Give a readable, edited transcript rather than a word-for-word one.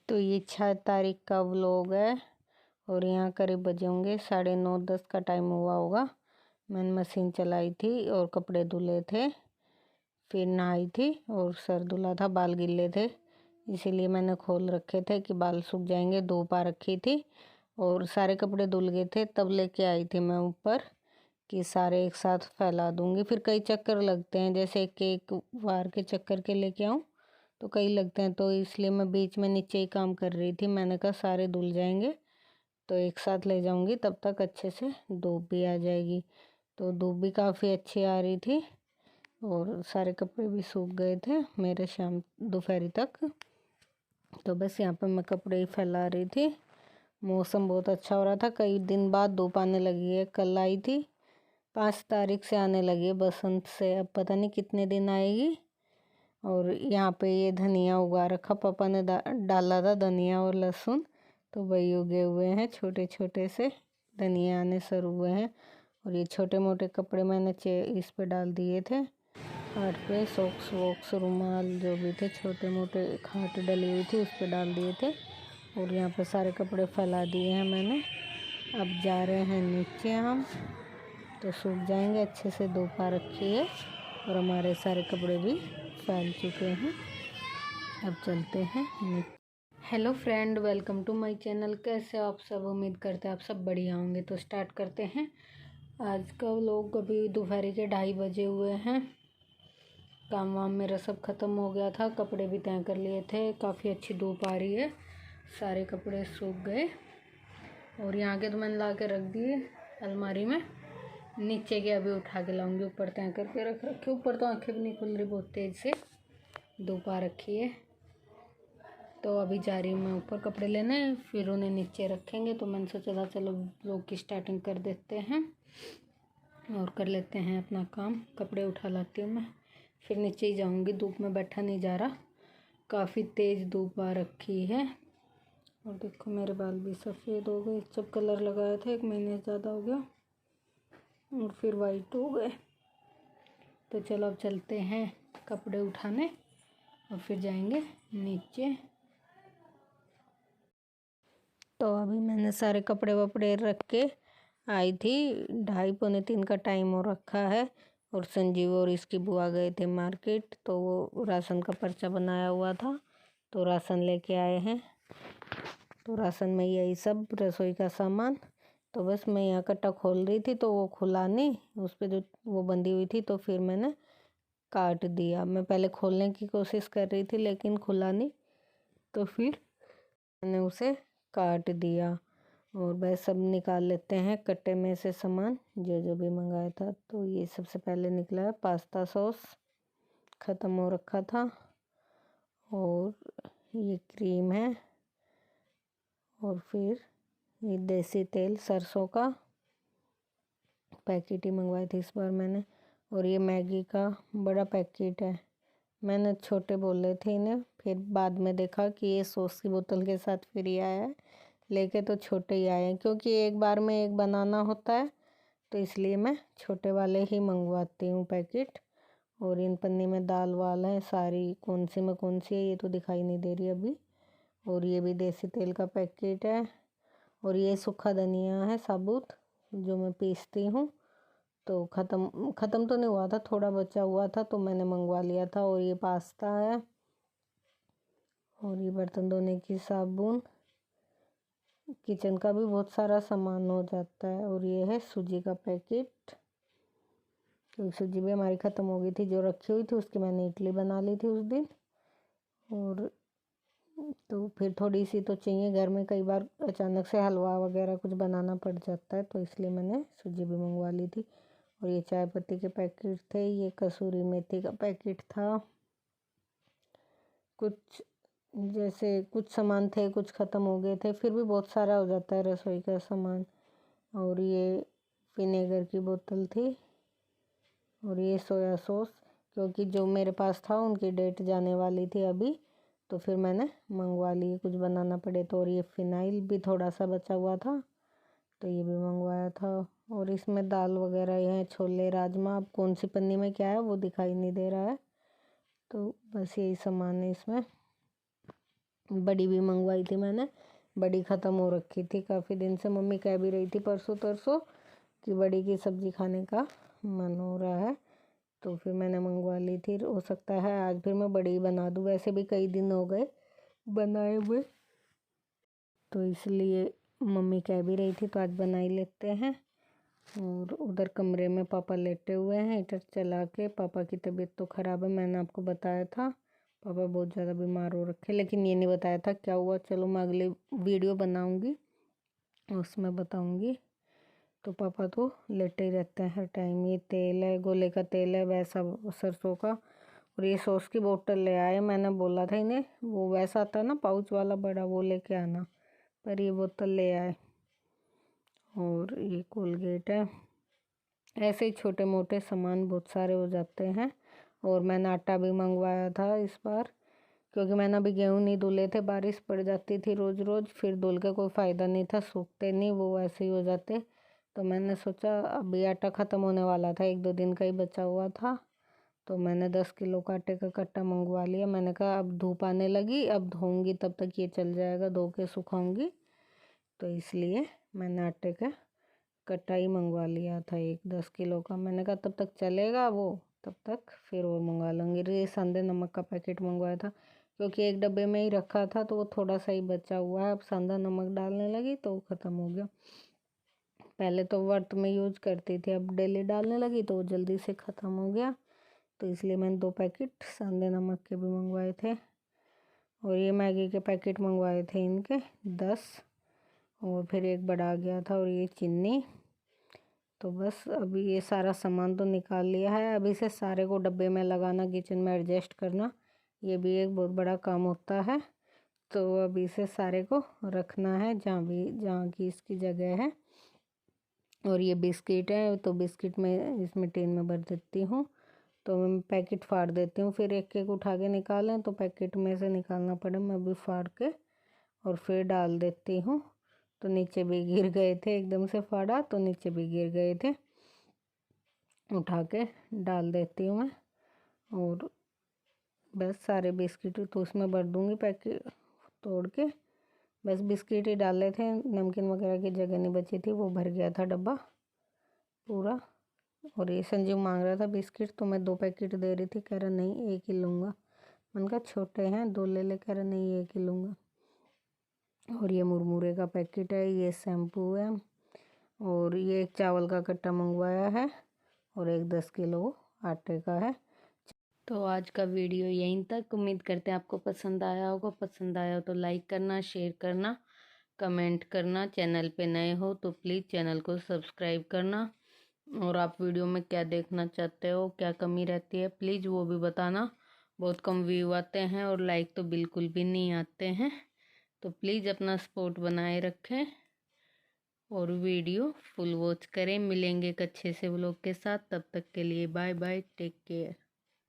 तो ये 6 तारीख का व्लॉग है और यहाँ करीब बजे होंगे 9:30-10 का टाइम हुआ होगा। मैंने मशीन चलाई थी और कपड़े धुले थे, फिर नहाई थी और सर धुला था, बाल गिले थे इसीलिए मैंने खोल रखे थे कि बाल सूख जाएंगे। धूप आ रखी थी और सारे कपड़े धुल गए थे, तब लेके आई थी मैं ऊपर कि सारे एक साथ फैला दूंगी। फिर कई चक्कर लगते हैं, जैसे एक बार के चक्कर के लेके आऊँ तो कई लगते हैं, तो इसलिए मैं बीच में नीचे ही काम कर रही थी। मैंने कहा सारे धुल जाएंगे तो एक साथ ले जाऊंगी, तब तक अच्छे से धूप भी आ जाएगी। तो धूप भी काफ़ी अच्छी आ रही थी और सारे कपड़े भी सूख गए थे मेरे शाम दोपहर तक। तो बस यहाँ पे मैं कपड़े ही फैला रही थी। मौसम बहुत अच्छा हो रहा था, कई दिन बाद धूप आने लगी है। कल आई थी, 5 तारीख से आने लगी है बसंत से, अब पता नहीं कितने दिन आएगी। और यहाँ पे ये धनिया उगा रखा, पापा ने डाला था धनिया और लहसुन, तो वही उगे हुए हैं, छोटे छोटे से धनिया आने शुरू हुए हैं। और ये छोटे मोटे कपड़े मैंने इस पे डाल दिए थे, खाट पे, सॉक्स वॉक्स रुमाल जो भी थे छोटे मोटे खाट डली हुई थी उस पे डाल दिए थे। और यहाँ पे सारे कपड़े फैला दिए हैं मैंने। अब जा रहे हैं नीचे हम, तो सूख जाएंगे, अच्छे से धूप आ रखी है और हमारे सारे कपड़े भी फैल चुके हैं। अब चलते हैं नीचे। Hello friend, welcome to my channel. कैसे आप सब? उम्मीद करते हैं आप सब बढ़िया होंगे। तो स्टार्ट करते हैं आज का व्लॉग। अभी दोपहर के 2:30 बजे हुए हैं। काम वाम मेरा सब ख़त्म हो गया था, कपड़े भी तय कर लिए थे। काफ़ी अच्छी धूप आ रही है, सारे कपड़े सूख गए। और यहाँ के तो मैंने ला के रख दिए अलमारी में, नीचे के अभी उठा के लाऊंगी, ऊपर तय करके रख रखे। ऊपर तो आंखें भी नहीं खुल रही, बहुत तेज़ से धूप आ रखी है। तो अभी जा रही हूँ मैं ऊपर कपड़े लेने, फिर उन्हें नीचे रखेंगे। तो मैंने सोचा था चलो व्लॉग की स्टार्टिंग कर देते हैं और कर लेते हैं अपना काम। कपड़े उठा लाती हूँ मैं, फिर नीचे ही जाऊँगी। धूप में बैठा नहीं जा रहा, काफ़ी तेज़ धूप आ रखी है। और देखो मेरे बाल भी सफ़ेद हो गए, जब कलर लगाया था 1 महीने ज़्यादा हो गया और फिर वाइट हो गए। तो चलो अब चलते हैं कपड़े उठाने और फिर जाएंगे नीचे। तो अभी मैंने सारे कपड़े वपड़े रख के आई थी, 2:30-3 का टाइम हो रखा है। और संजीव और इसकी बुआ गए थे मार्केट, तो वो राशन का पर्चा बनाया हुआ था, तो राशन लेके आए हैं। तो राशन में यही सब रसोई का सामान। तो बस मैं यहाँ कट्टा खोल रही थी तो वो खुला नहीं, उस पर जो वो बंधी हुई थी, तो फिर मैंने काट दिया। मैं पहले खोलने की कोशिश कर रही थी लेकिन खुला नहीं, तो फिर मैंने उसे काट दिया। और बस सब निकाल लेते हैं कट्टे में से सामान जो जो भी मंगाया था। तो ये सबसे पहले निकला है पास्ता सॉस, ख़त्म हो रखा था। और ये क्रीम है, और फिर ये देसी तेल सरसों का पैकेट ही मंगवाई थी इस बार मैंने। और ये मैगी का बड़ा पैकेट है, मैंने छोटे बोले थे इन्हें, फिर बाद में देखा कि ये सॉस की बोतल के साथ फ्री आया है, लेके तो छोटे ही आए हैं, क्योंकि एक बार में एक बनाना होता है, तो इसलिए मैं छोटे वाले ही मंगवाती हूँ पैकेट। और इन पन्नी में दाल वाल है सारी, कौन सी में कौन सी है ये तो दिखाई नहीं दे रही अभी। और ये भी देसी तेल का पैकेट है। और ये सूखा धनिया है साबुत, जो मैं पीसती हूँ। तो ख़त्म तो नहीं हुआ था, थोड़ा बचा हुआ था तो मैंने मंगवा लिया था। और ये पास्ता है, और ये बर्तन धोने की साबुन, किचन का भी बहुत सारा सामान हो जाता है। और ये है सूजी का पैकेट, क्योंकि सूजी भी हमारी ख़त्म हो गई थी जो रखी हुई थी, उसकी मैंने इडली बना ली थी उस दिन। और तो फिर थोड़ी सी तो चाहिए घर में, कई बार अचानक से हलवा वगैरह कुछ बनाना पड़ जाता है, तो इसलिए मैंने सूजी भी मंगवा ली थी। और ये चाय पत्ती के पैकेट थे, ये कसूरी मेथी का पैकेट था। कुछ जैसे कुछ सामान थे, कुछ ख़त्म हो गए थे, फिर भी बहुत सारा हो जाता है रसोई का सामान। और ये विनेगर की बोतल थी। और ये सोया सॉस, क्योंकि जो मेरे पास था उनकी डेट जाने वाली थी अभी, तो फिर मैंने मंगवा ली, कुछ बनाना पड़े तो। और ये फिनाइल भी थोड़ा सा बचा हुआ था, तो ये भी मंगवाया था। और इसमें दाल वगैरह हैं, छोले राजमा, अब कौन सी पन्नी में क्या है वो दिखाई नहीं दे रहा है। तो बस यही सामान है इसमें। बड़ी भी मंगवाई थी मैंने, बड़ी ख़त्म हो रखी थी काफ़ी दिन से। मम्मी कह भी रही थी परसों तरसों कि बड़ी की सब्ज़ी खाने का मन हो रहा है, तो फिर मैंने मंगवा ली थी। हो सकता है आज फिर मैं बड़ी बना दूँ, वैसे भी कई दिन हो गए बनाए हुए, तो इसलिए मम्मी कह भी रही थी तो आज बना ही लेते हैं। और उधर कमरे में पापा लेटे हुए हैं हीटर चला के। पापा की तबीयत तो ख़राब है, मैंने आपको बताया था पापा बहुत ज़्यादा बीमार हो रखे, लेकिन ये नहीं बताया था क्या हुआ। चलो मैं अगली वीडियो बनाऊंगी उसमें बताऊंगी। तो पापा तो लेटे ही रहते हैं हर टाइम। ये तेल है, गोले का तेल है वैसा सरसों का, और ये सॉस की बोतल ले आए। मैंने बोला था इन्हें वो वैसा आता है ना पाउच वाला बड़ा, वो लेके आना, पर ये बोतल ले आए। और ये कोलगेट है। ऐसे ही छोटे मोटे सामान बहुत सारे हो जाते हैं। और मैंने आटा भी मंगवाया था इस बार, क्योंकि मैंने अभी गेहूँ नहीं धुले थे, बारिश पड़ जाती थी रोज़ रोज़, फिर धुल के कोई फ़ायदा नहीं था, सूखते नहीं, वो ऐसे ही हो जाते। तो मैंने सोचा अभी आटा ख़त्म होने वाला था, 1-2 दिन का ही बचा हुआ था, तो मैंने 10 किलो का आटे का कट्टा मंगवा लिया। मैंने कहा अब धूप आने लगी, अब धोऊंगी तब तक ये चल जाएगा, धो के सुखाऊंगी, तो इसलिए मैंने आटे का कट्टा ही मंगवा लिया था 10 किलो का। मैंने कहा तब तक चलेगा वो, तब तक फिर और मंगवा लूँगी। ये संदे नमक का पैकेट मंगवाया था, क्योंकि एक डब्बे में ही रखा था तो वो थोड़ा सा ही बचा हुआ है। अब संदा नमक डालने लगी तो वो ख़त्म हो गया। पहले तो व्रत में यूज करती थी, अब डेली डालने लगी तो वो जल्दी से ख़त्म हो गया, तो इसलिए मैंने 2 पैकेट संदे नमक के भी मंगवाए थे। और ये मैगी के पैकेट मंगवाए थे इनके 10, और फिर एक बड़ा आ गया था। और ये चीनी, तो बस अभी ये सारा सामान तो निकाल लिया है। अभी से सारे को डब्बे में लगाना, किचन में एडजस्ट करना, ये भी एक बहुत बड़ा काम होता है। तो अभी से सारे को रखना है जहाँ की इसकी जगह है। और ये बिस्किट है, तो बिस्किट में इसमें टिन में भर देती हूँ, तो मैं पैकेट फाड़ देती हूँ, फिर एक एक उठा के निकालें तो पैकेट में से निकालना पड़े। मैं अभी फाड़ के और फिर डाल देती हूँ। तो नीचे भी गिर गए थे, एकदम से फाड़ा तो नीचे भी गिर गए थे, उठा के डाल देती हूँ मैं। और बस सारे बिस्किट तो उसमें भर दूँगी पैकेट तोड़ के। बस बिस्किट ही डाले थे, नमकीन वगैरह की जगह नहीं बची थी, वो भर गया था डब्बा पूरा। और ये संजीव मांग रहा था बिस्किट, तो मैं 2 पैकेट दे रही थी, कह रहा नहीं 1 ही लूँगा। मैंने कहा छोटे हैं 2 ले ले, कह रहा नहीं 1 ही लूँगा। और ये मुरमुरे का पैकेट है, ये शैम्पू है, और ये एक चावल का कट्टा मंगवाया है, और एक 10 किलो आटे का है। तो आज का वीडियो यहीं तक। उम्मीद करते हैं आपको पसंद आया होगा। पसंद आया हो तो लाइक करना, शेयर करना, कमेंट करना। चैनल पे नए हो तो प्लीज़ चैनल को सब्सक्राइब करना। और आप वीडियो में क्या देखना चाहते हो, क्या कमी रहती है, प्लीज़ वो भी बताना। बहुत कम व्यू आते हैं और लाइक तो बिल्कुल भी नहीं आते हैं, तो प्लीज़ अपना सपोर्ट बनाए रखें और वीडियो फुल वॉच करें। मिलेंगे एक अच्छे से व्लॉग के साथ, तब तक के लिए बाय बाय, टेक केयर।